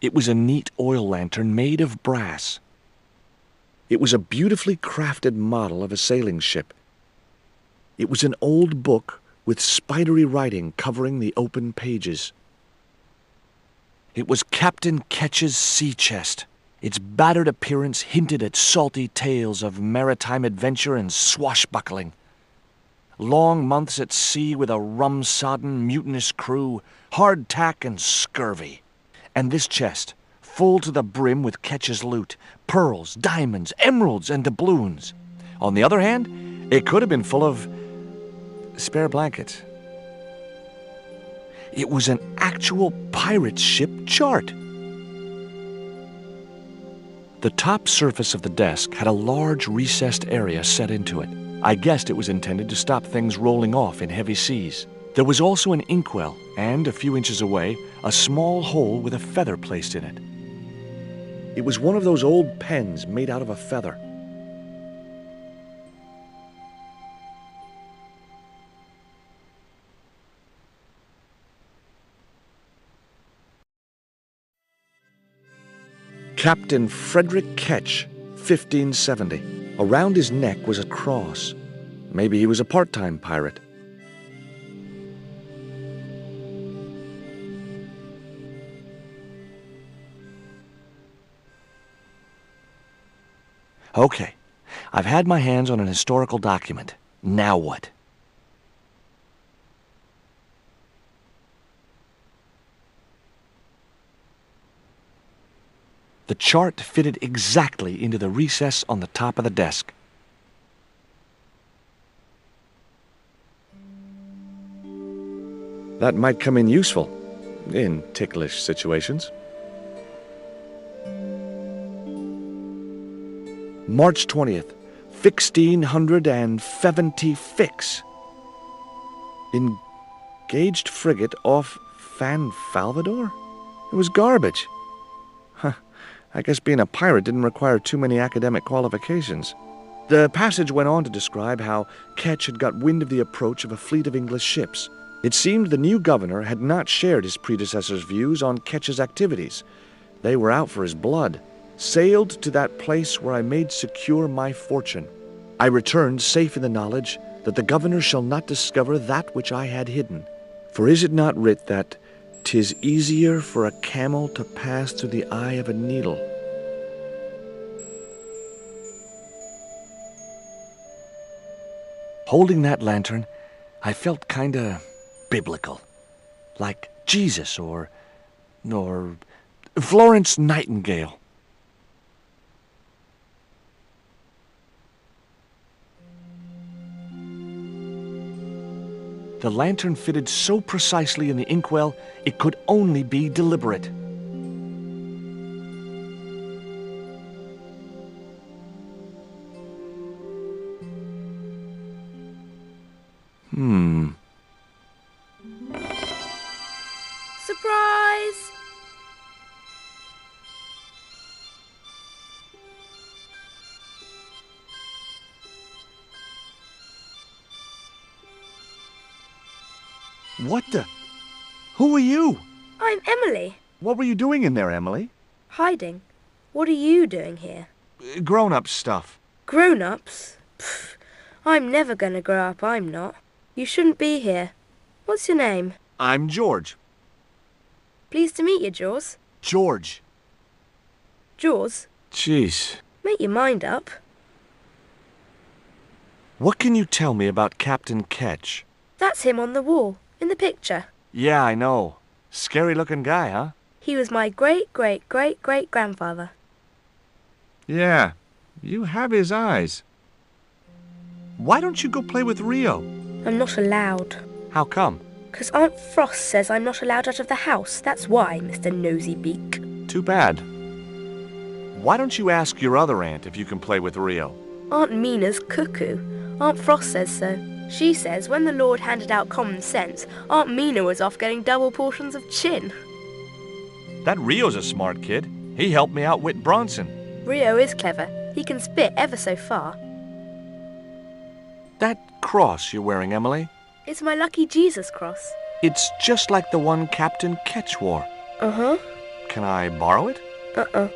It was a neat oil lantern made of brass. It was a beautifully crafted model of a sailing ship. It was an old book with spidery writing covering the open pages. It was Captain Ketch's sea chest. Its battered appearance hinted at salty tales of maritime adventure and swashbuckling. Long months at sea with a rum-sodden, mutinous crew, hardtack and scurvy. And this chest, full to the brim with Ketch's loot, pearls, diamonds, emeralds, and doubloons. On the other hand, it could have been full of spare blankets. It was an actual pirate ship chart. The top surface of the desk had a large recessed area set into it. I guessed it was intended to stop things rolling off in heavy seas. There was also an inkwell, and a few inches away, a small hole with a feather placed in it. It was one of those old pens made out of a feather. Captain Frederick Ketch, 1570. Around his neck was a cross. Maybe he was a part-time pirate. Okay, I've had my hands on an historical document. Now what? The chart fitted exactly into the recess on the top of the desk. That might come in useful in ticklish situations. March 20th, 1670 fix. Engaged frigate off Fan Salvador? It was garbage. Huh. I guess being a pirate didn't require too many academic qualifications. The passage went on to describe how Ketch had got wind of the approach of a fleet of English ships. It seemed the new governor had not shared his predecessor's views on Ketch's activities. They were out for his blood. Sailed to that place where I made secure my fortune. I returned safe in the knowledge that the governor shall not discover that which I had hidden. For is it not writ that 'tis easier for a camel to pass through the eye of a needle? Holding that lantern, I felt kinda biblical. Like Jesus or Florence Nightingale. The lantern fitted so precisely in the inkwell, it could only be deliberate. Surprise! What the? Who are you? I'm Emily. What were you doing in there, Emily? Hiding. What are you doing here? Grown-up stuff. Grown-ups? Pfft. I'm never gonna grow up, I'm not. You shouldn't be here. What's your name? I'm George. Pleased to meet you, Jaws. George. Jaws? Jeez. Make your mind up. What can you tell me about Captain Ketch? That's him on the wall, in the picture. Yeah, I know. Scary-looking guy, huh? He was my great-great-great-great-grandfather. Yeah, you have his eyes. Why don't you go play with Rio? I'm not allowed. How come? 'Cause Aunt Frost says I'm not allowed out of the house. That's why, Mr. Nosy Beak. Too bad. Why don't you ask your other aunt if you can play with Rio? Aunt Mina's cuckoo. Aunt Frost says so. She says when the Lord handed out common sense, Aunt Mina was off getting double portions of chin. That Rio's a smart kid. He helped me outwit Bronson. Rio is clever. He can spit ever so far. That cross you're wearing, Emily, It's my lucky Jesus cross. it's just like the one Captain Ketch wore. Uh-huh. Can I borrow it? Uh-uh.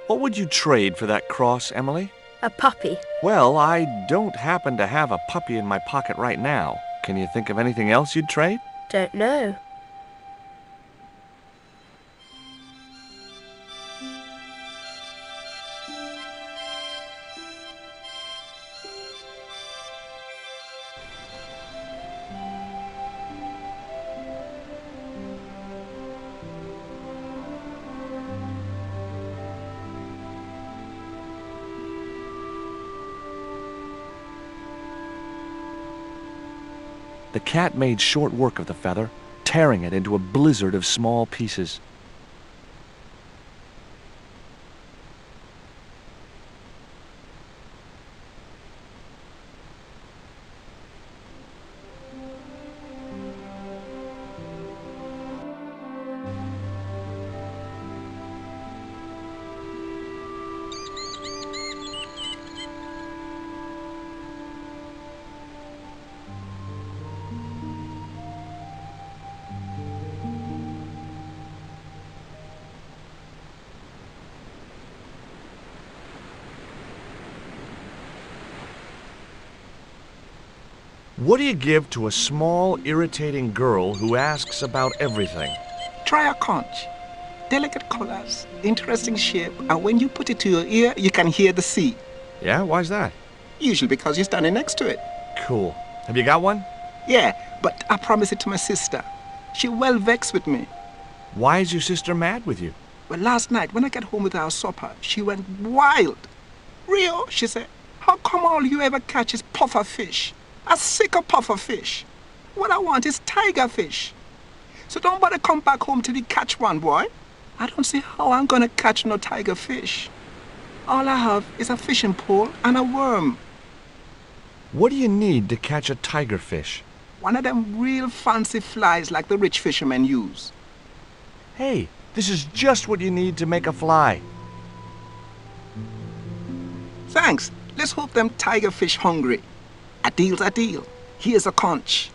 What would you trade for that cross, Emily? A puppy. Well, I don't happen to have a puppy in my pocket right now. Can you think of anything else you'd trade? Don't know. The cat made short work of the feather, tearing it into a blizzard of small pieces. What do you give to a small, irritating girl who asks about everything? Try a conch. Delicate colors, interesting shape, and when you put it to your ear, you can hear the sea. Yeah, why's that? Usually because you're standing next to it. Cool. Have you got one? Yeah, but I promised it to my sister. She well vexed with me. Why is your sister mad with you? Well, last night when I got home with our supper, she went wild. Rio, she said, how come all you ever catch is puffer fish? A sicker puffer fish. What I want is tiger fish. So don't bother come back home till you catch one, boy. I don't see how I'm gonna catch no tiger fish. All I have is a fishing pole and a worm. What do you need to catch a tiger fish? One of them real fancy flies like the rich fishermen use. Hey, this is just what you need to make a fly. Thanks. Let's hope them tiger fish hungry. A deal's a deal. Here's a conch.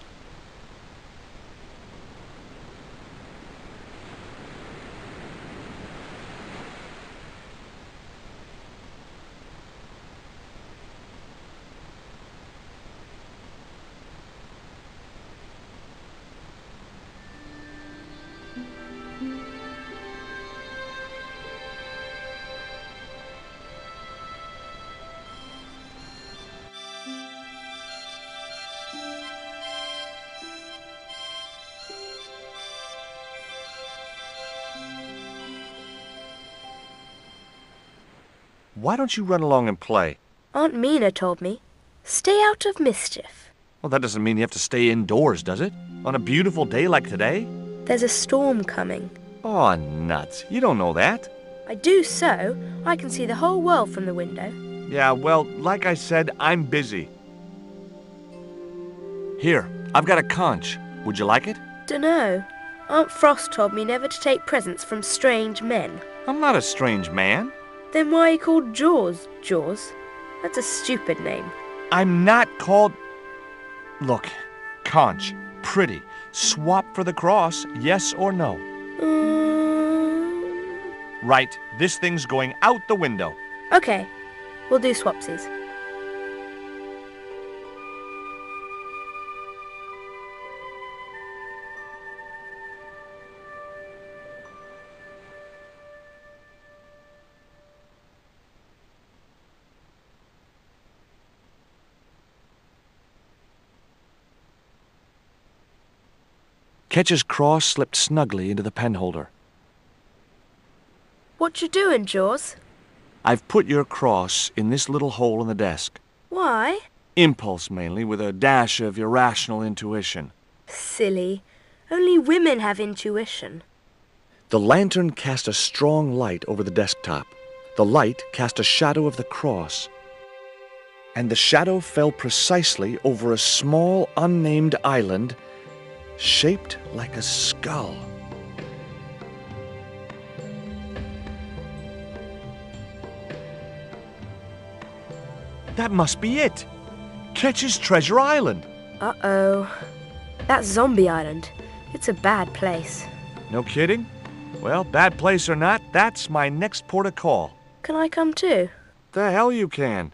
Why don't you run along and play? Aunt Mina told me. Stay out of mischief. Well, that doesn't mean you have to stay indoors, does it? On a beautiful day like today? There's a storm coming. Oh, nuts. You don't know that. I do so. I can see the whole world from the window. Yeah, well, like I said, I'm busy. Here, I've got a conch. Would you like it? Dunno. Aunt Frost told me never to take presents from strange men. I'm not a strange man. Then why are you called Jaws, Jaws? That's a stupid name. I'm not called... Look, conch, pretty. Swap for the cross, yes or no? Right, this thing's going out the window. Okay, we'll do swapsies. Ketch's cross slipped snugly into the penholder. What you doing, Jaws? I've put your cross in this little hole in the desk. Why? Impulse mainly, with a dash of irrational intuition. Silly. Only women have intuition. The lantern cast a strong light over the desktop. The light cast a shadow of the cross. And the shadow fell precisely over a small, unnamed island shaped like a skull. That must be it! Ketch's Treasure Island! Uh-oh. That's Zombie Island. It's a bad place. No kidding? Well, bad place or not, that's my next port of call. Can I come too? The hell you can.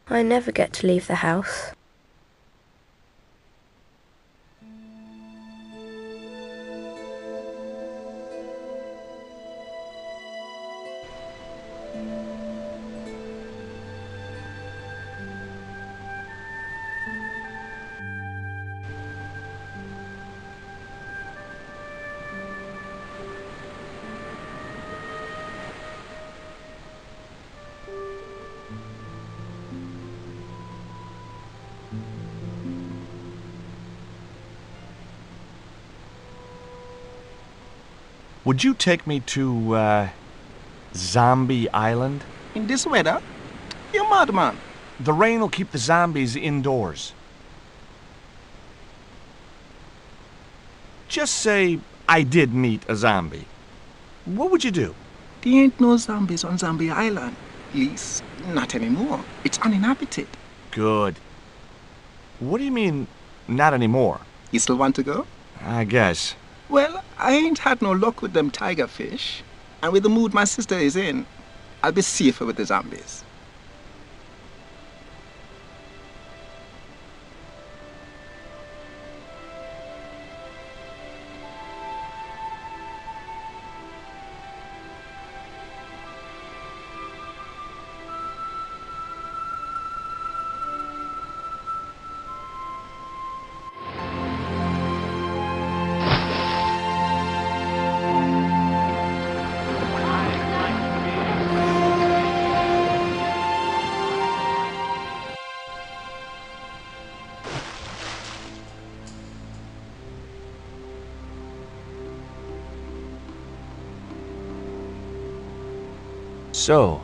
I never get to leave the house. Would you take me to, Zombie Island? In this weather? You're mad, man. The rain will keep the zombies indoors. Just say I did meet a zombie. What would you do? There ain't no zombies on Zombie Island. At least, not anymore. It's uninhabited. Good. What do you mean, not anymore? You still want to go? I guess. Well, I ain't had no luck with them tiger fish. And with the mood my sister is in, I'll be safer with the zombies. So,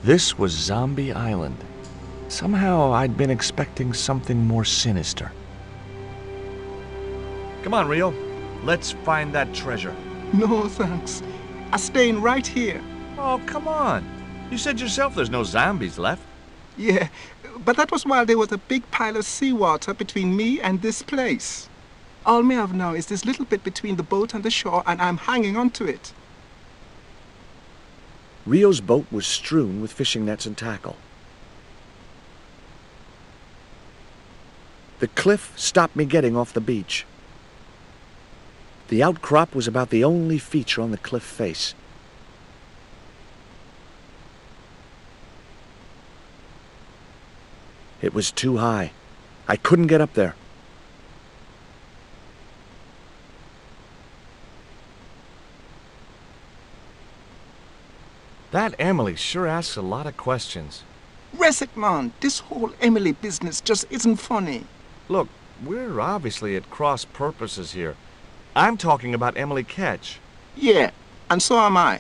this was Zombie Island. Somehow I'd been expecting something more sinister. Come on, Rio. Let's find that treasure. No, thanks. I'm staying right here. Oh, come on. You said yourself there's no zombies left. Yeah, but that was while there was a big pile of seawater between me and this place. All me have now is this little bit between the boat and the shore, and I'm hanging on to it. Rio's boat was strewn with fishing nets and tackle. The cliff stopped me getting off the beach. The outcrop was about the only feature on the cliff face. It was too high. I couldn't get up there. That Emily sure asks a lot of questions. Resic, man, this whole Emily business just isn't funny. Look, we're obviously at cross purposes here. I'm talking about Emily Ketch. Yeah, and so am I.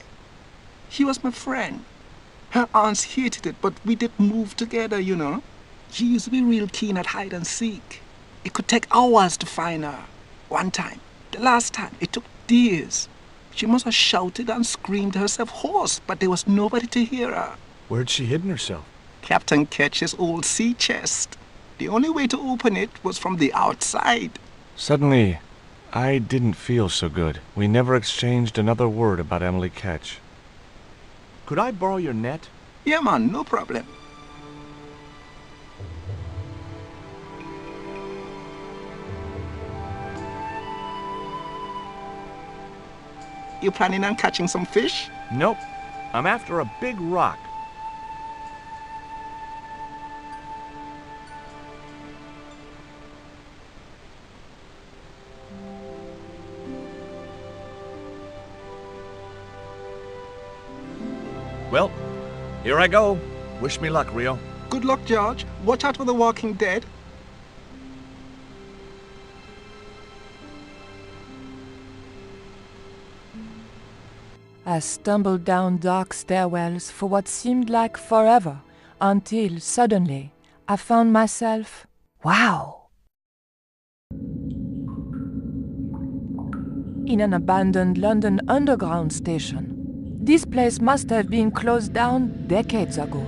She was my friend. Her aunts hated it, but we did move together, you know. She used to be real keen at hide and seek. It could take hours to find her. One time, the last time, it took days. She must have shouted and screamed herself hoarse, but there was nobody to hear her. Where'd she hidden herself? Captain Ketch's old sea chest. The only way to open it was from the outside. Suddenly, I didn't feel so good. We never exchanged another word about Emily Ketch. Could I borrow your net? Yeah, man, no problem. You planning on catching some fish? Nope. I'm after a big rock. Well, here I go. Wish me luck, Rio. Good luck, George. Watch out for the walking dead. I stumbled down dark stairwells for what seemed like forever, until suddenly I found myself, wow! In an abandoned London Underground station. This place must have been closed down decades ago.